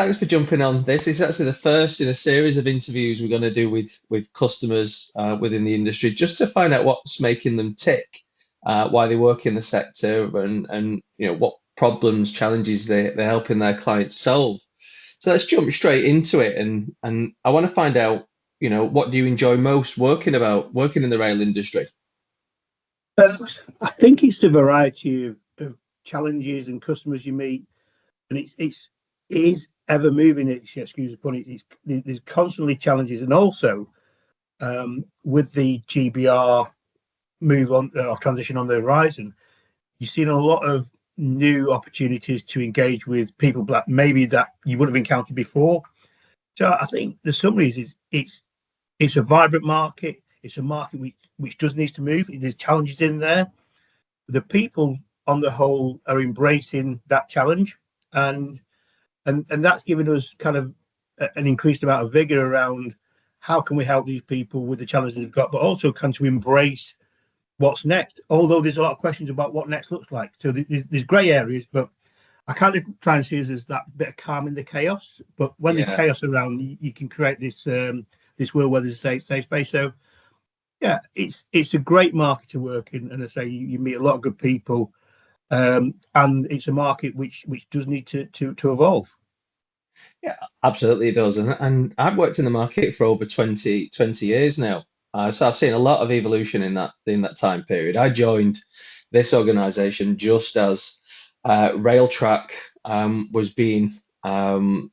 Thanks for jumping on. This is actually the first in a series of interviews we're going to do with customers within the industry, just to find out what's making them tick, why they work in the sector, and what problems, challenges they're helping their clients solve. So let's jump straight into it, and I want to find out, what do you enjoy most working in the rail industry? I think it's the variety of challenges and customers you meet, and it is ever moving. Excuse the pun. There's constantly challenges, and also with the GBR move on or transition on the horizon, you've seen a lot of new opportunities to engage with people that maybe that you would have encountered before. So I think the summary is it's a vibrant market. It's a market which does need to move. There's challenges in there. The people on the whole are embracing that challenge, and that's given us kind of an increased amount of vigor around how can we help these people with the challenges they've got, but also can to embrace what's next. Although there's a lot of questions about what next looks like, so there's grey areas, but I kind of try and see it as that bit of calm in the chaos. But when there's chaos around, you can create this this world where there's a safe space. So yeah, it's a great market to work in, and I say you meet a lot of good people, and it's a market which does need to evolve. Yeah, absolutely it does. And I've worked in the market for over 20 years now. So I've seen a lot of evolution in that time period. I joined this organization just as Railtrack was being was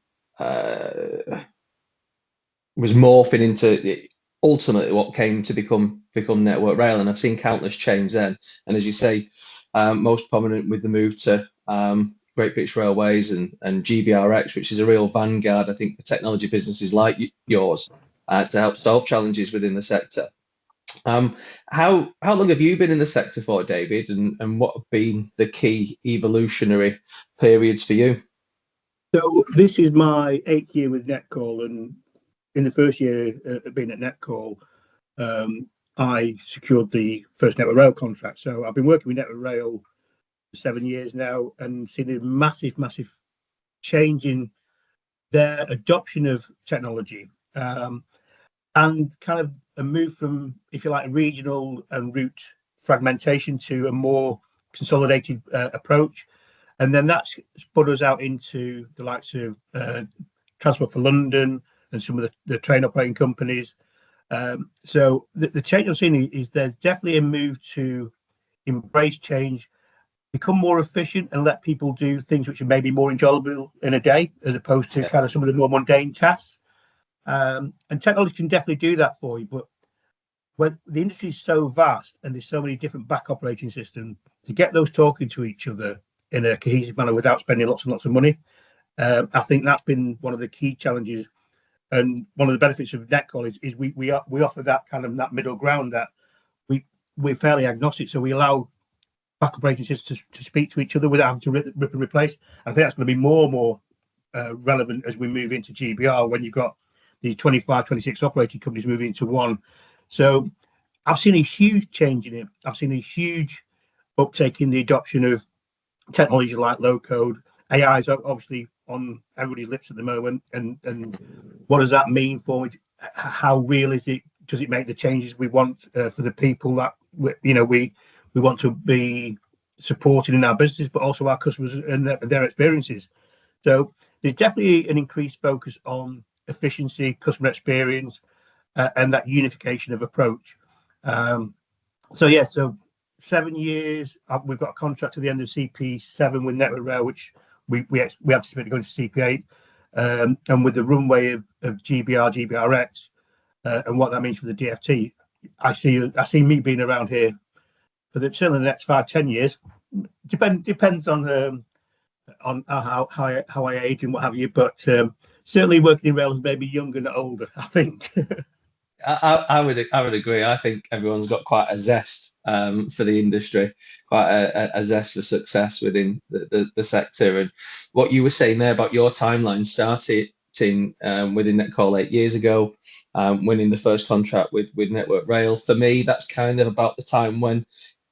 morphing into ultimately what came to become Network Rail, and I've seen countless change then. And as you say, most prominent with the move to Great British Railways and GBRX, which is a real vanguard, I think, for technology businesses like yours to help solve challenges within the sector. How long have you been in the sector for, David, and what have been the key evolutionary periods for you? So this is my 8th year with Netcall, and in the first year of being at Netcall, I secured the first Network Rail contract. So I've been working with Network Rail for 7 years now, and seen a massive change in their adoption of technology, and kind of a move from, if you like, regional and route fragmentation to a more consolidated approach. And then that's put us out into the likes of Transport for London and some of the train operating companies. So the change I'm seeing is there's definitely a move to embrace change, become more efficient, and let people do things which are maybe more enjoyable in a day, as opposed to kind of some of the more mundane tasks. And technology can definitely do that for you. But when the industry is so vast and there's so many different back operating systems, to get those talking to each other in a cohesive manner without spending lots and lots of money, I think that's been one of the key challenges. And one of the benefits of Netcall is we offer that kind of that middle ground, that we're fairly agnostic, so we allow back operating systems to speak to each other without having to rip and replace. I think that's going to be more and more relevant as we move into GBR, when you've got the 25, 26 operating companies moving into one. So I've seen a huge change in it. I've seen a huge uptake in the adoption of technology like low code. AI is obviously on everybody's lips at the moment, and what does that mean for it? How real is it? Does it make the changes we want for the people that we want to be supporting in our business, but also our customers and their experiences? So there's definitely an increased focus on efficiency, customer experience, and that unification of approach. So 7 years. We've got a contract to the end of CP7 with Network Rail, which we anticipate going to CP8, and with the runway of GBR, GBRX, and what that means for the DFT. I see me being around here for certainly the next 5-10 years. Depends on how I age and what have you, but certainly working in rail is maybe younger, not older, I think. I would agree. I think everyone's got quite a zest for the industry, quite a zest for success within the sector. And what you were saying there about your timeline, starting within Netcall 8 years ago, winning the first contract with Network Rail. For me, that's kind of about the time when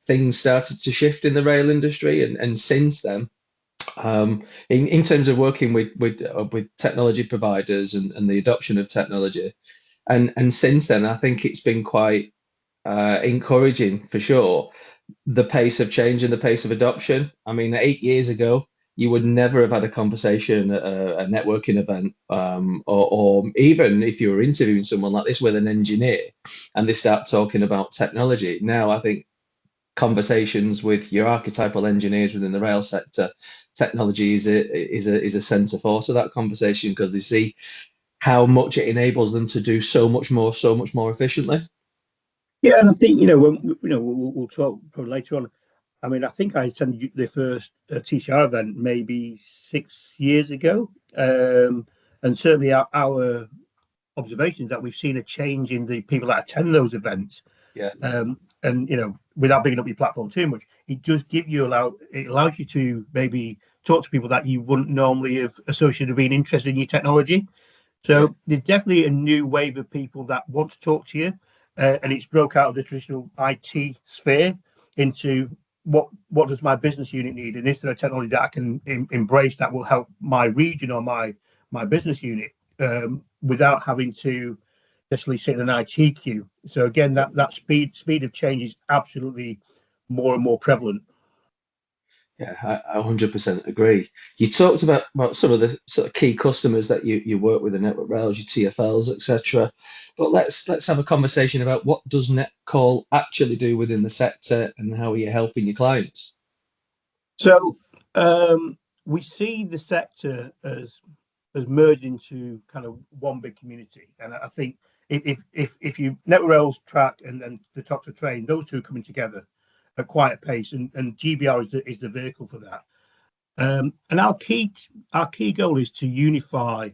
things started to shift in the rail industry, and since then, in terms of working with technology providers and the adoption of technology. And since then, I think it's been quite encouraging for sure, the pace of change and the pace of adoption. I mean, 8 years ago, you would never have had a conversation at a networking event, or even if you were interviewing someone like this with an engineer and they start talking about technology. Now, I think conversations with your archetypal engineers within the rail sector, technology is a centre force of that conversation, because they see how much it enables them to do so much more efficiently. Yeah, and I think when we'll talk probably later on. I mean, I think I attended the first TCR event maybe 6 years ago, and certainly our observations that we've seen a change in the people that attend those events. Yeah. And without bigging up your platform too much, it does give you it allows you to maybe talk to people that you wouldn't normally have associated with being interested in your technology. So there's definitely a new wave of people that want to talk to you, and it's broke out of the traditional IT sphere into what does my business unit need, and is there a technology that I can embrace that will help my region or my business unit, without having to necessarily sit in an IT queue. So again, that speed of change is absolutely more and more prevalent. Yeah, I 100% agree. You talked about some of the sort of key customers that you work with, the network rails, your TFLs, etc. But let's have a conversation about what does Netcall actually do within the sector, and how are you helping your clients? So we see the sector as merged into kind of one big community, and I think if you network rails, track, and then the top of train, those two are coming together at quite a pace, and GBR is the vehicle for that. And our key goal is to unify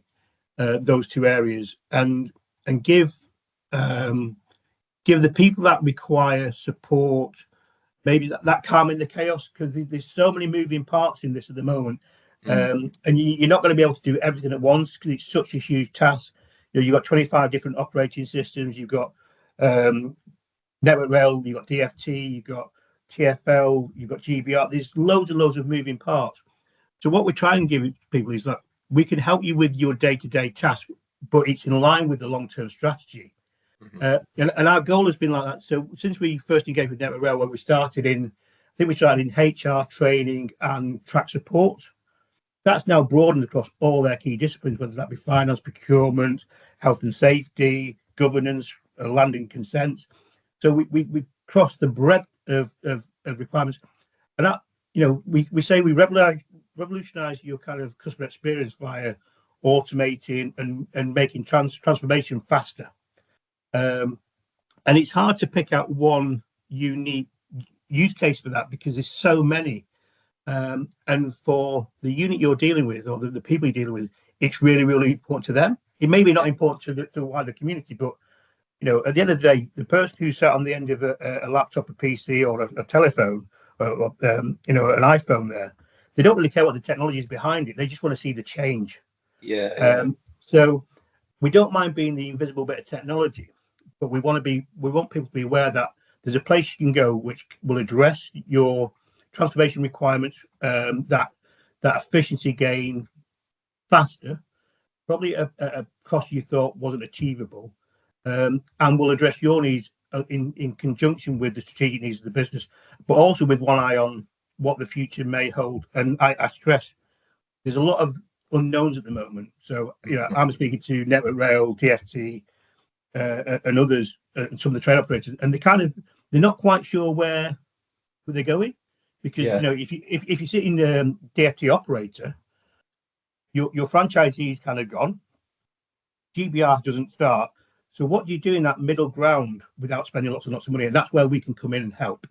those two areas and give the people that require support maybe that calm in the chaos, because there's so many moving parts in this at the moment, and you're not going to be able to do everything at once because it's such a huge task. You've got 25 different operating systems. You've got network rail. You've got DFT. You've got TFL. You've got GBR. There's loads and loads of moving parts. So what we try and give people is that we can help you with your day-to-day task, but it's in line with the long-term strategy. And our goal has been like that. So since we first engaged with Network Rail, where we started in HR, training, and track support, that's now broadened across all their key disciplines, whether that be finance, procurement, health and safety, governance, land and consent. So we crossed the breadth of requirements, and that we say we revolutionize your kind of customer experience via automating and making transformation faster. And it's hard to pick out one unique use case for that because there's so many. And for the unit you're dealing with, or the people you're dealing with, it's really, really important to them. It may be not important to the wider community, but at the end of the day, the person who sat on the end of a laptop, a PC, or a telephone, or an iPhone, they don't really care what the technology is behind it. They just want to see the change. So we don't mind being the invisible bit of technology, but we want people to be aware that there's a place you can go which will address your transformation requirements, that efficiency gain faster, probably at a cost you thought wasn't achievable, and will address your needs in conjunction with the strategic needs of the business, but also with one eye on what the future may hold. And I stress there's a lot of unknowns at the moment. So I'm speaking to Network Rail, TFT, and others, and some of the train operators, and they're not quite sure where they're going, because if you sit in the DFT operator, your franchisee is kind of gone. GBR doesn't start. So what do you do in that middle ground without spending lots and lots of money? And that's where we can come in and help.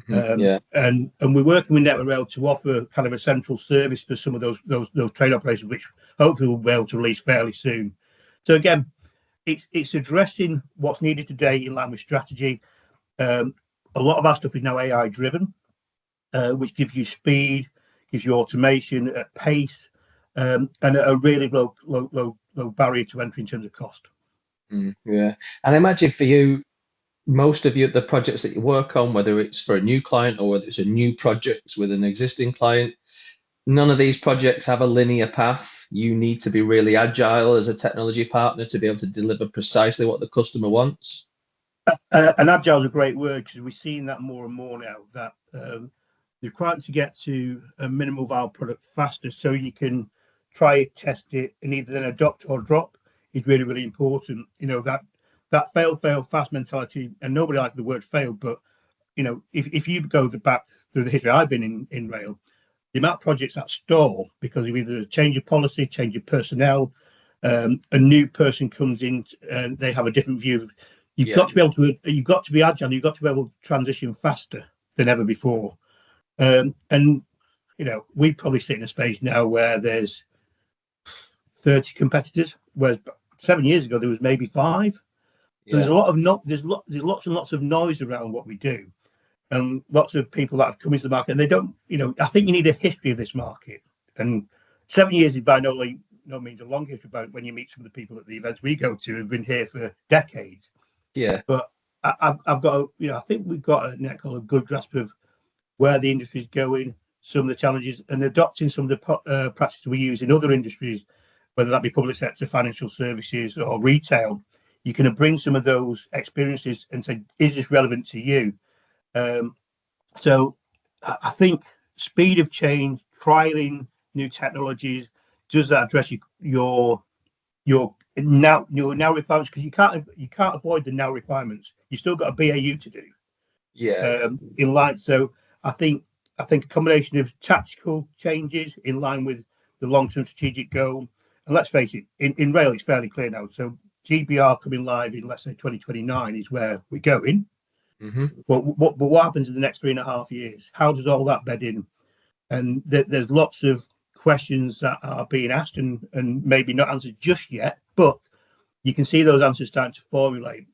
And we're working with Network Rail to offer kind of a central service for some of those train operations, which hopefully we'll be able to release fairly soon. So again, it's addressing what's needed today in line with strategy. A lot of our stuff is now AI driven, which gives you speed, gives you automation at pace, and at a really low barrier to entry in terms of cost. And I imagine for you, most of the projects that you work on, whether it's for a new client or whether it's a new project with an existing client, none of these projects have a linear path. You need to be really agile as a technology partner to be able to deliver precisely what the customer wants. And agile is a great word because we're seeing that more and more now, that the requirement to get to a minimal viable product faster so you can try it, test it, and either then adopt or drop is really, really important. That fail fast mentality, and nobody likes the word fail, but if you go back through the history I've been in rail, the amount of projects that stall because of either a change of policy, change of personnel, a new person comes in and they have a different view. You've got to be able to, you've got to be agile, you've got to be able to transition faster than ever before. And we probably sit in a space now where there's 30 competitors, whereas 7 years ago there was maybe 5. So there's a lot of there's lots and lots of noise around what we do, and lots of people that have come into the market, and they don't. I think you need a history of this market, and 7 years is by no means a long history. But when you meet some of the people at the events we go to, who've been here for decades. Yeah. But I've got, I think we've got at Netcall a good grasp of where the industry is going, some of the challenges, and adopting some of the practices we use in other industries, whether that be public sector, financial services, or retail. You can bring some of those experiences and say, is this relevant to you? So I think speed of change, trialing new technologies, does that address your now requirements? Because you can't avoid the now requirements. You still got a BAU to do. In line. So I think a combination of tactical changes in line with the long-term strategic goal. And let's face it, in rail, it's fairly clear now. So GBR coming live in, let's say, 2029 is where we're going. Mm-hmm. But what happens in the next 3.5 years? How does all that bed in? And there's lots of questions that are being asked and maybe not answered just yet, but you can see those answers starting to formulate.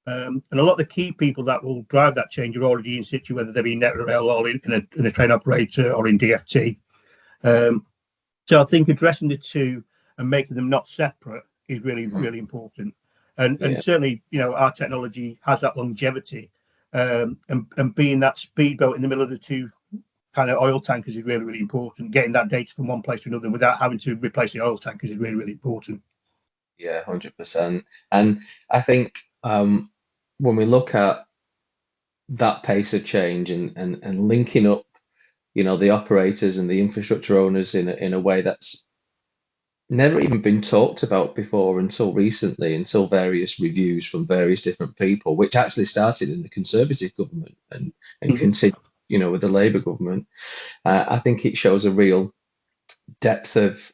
And a lot of the key people that will drive that change are already in situ, whether they be Network Rail or in a train operator or in DFT. So I think addressing the two and making them not separate is really, really important. And certainly, our technology has that longevity, and being that speedboat in the middle of the two kind of oil tankers is really, really important. Getting that data from one place to another without having to replace the oil tankers is really, really important. Yeah, 100%. And I think when we look at that pace of change and linking up, the operators and the infrastructure owners in a way that's never even been talked about before until recently, until various reviews from various different people, which actually started in the Conservative government and continued, with the Labour government. I think it shows a real depth of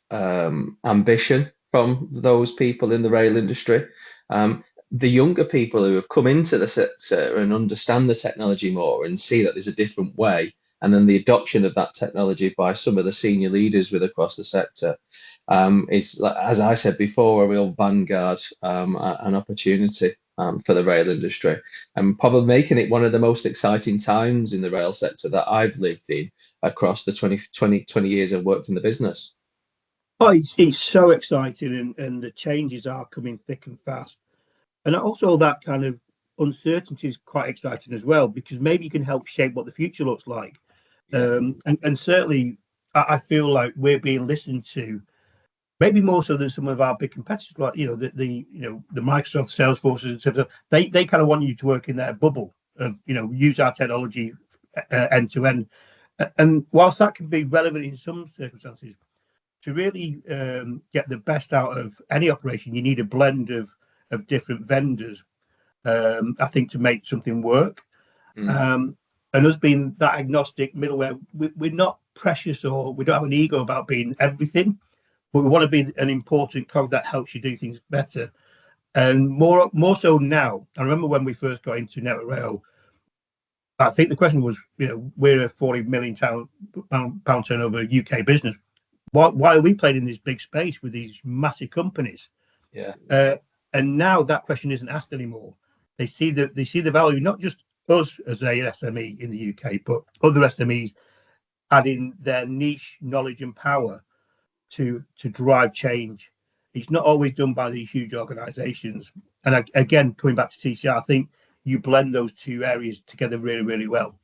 ambition from those people in the rail industry. The younger people who have come into the sector and understand the technology more and see that there's a different way, and then the adoption of that technology by some of the senior leaders with across the sector is, as I said before, a real vanguard, an opportunity for the rail industry, and probably making it one of the most exciting times in the rail sector that I've lived in across the 20 years I've worked in the business. Oh, it's so exciting, and the changes are coming thick and fast. And also that kind of uncertainty is quite exciting as well, because maybe you can help shape what the future looks like. And certainly I feel like we're being listened to, maybe more so than some of our big competitors, like the Microsoft, Salesforce, etc. They kind of want you to work in their bubble of use our technology end to end. And whilst that can be relevant in some circumstances, to really get the best out of any operation, you need a blend of different vendors, I think, to make something work. And us being that agnostic middleware, we're not precious, or we don't have an ego about being everything, but we want to be an important cog that helps you do things better. And more so now. I remember when we first got into Network Rail, I think the question was, we're a 40 million pound turnover UK business. Why are we playing in this big space with these massive companies? And now that question isn't asked anymore. They see the value, not just us as a SME in the UK, but other SMEs adding their niche knowledge and power to drive change. It's not always done by these huge organisations. And again, coming back to TCR, I think you blend those two areas together really, really well.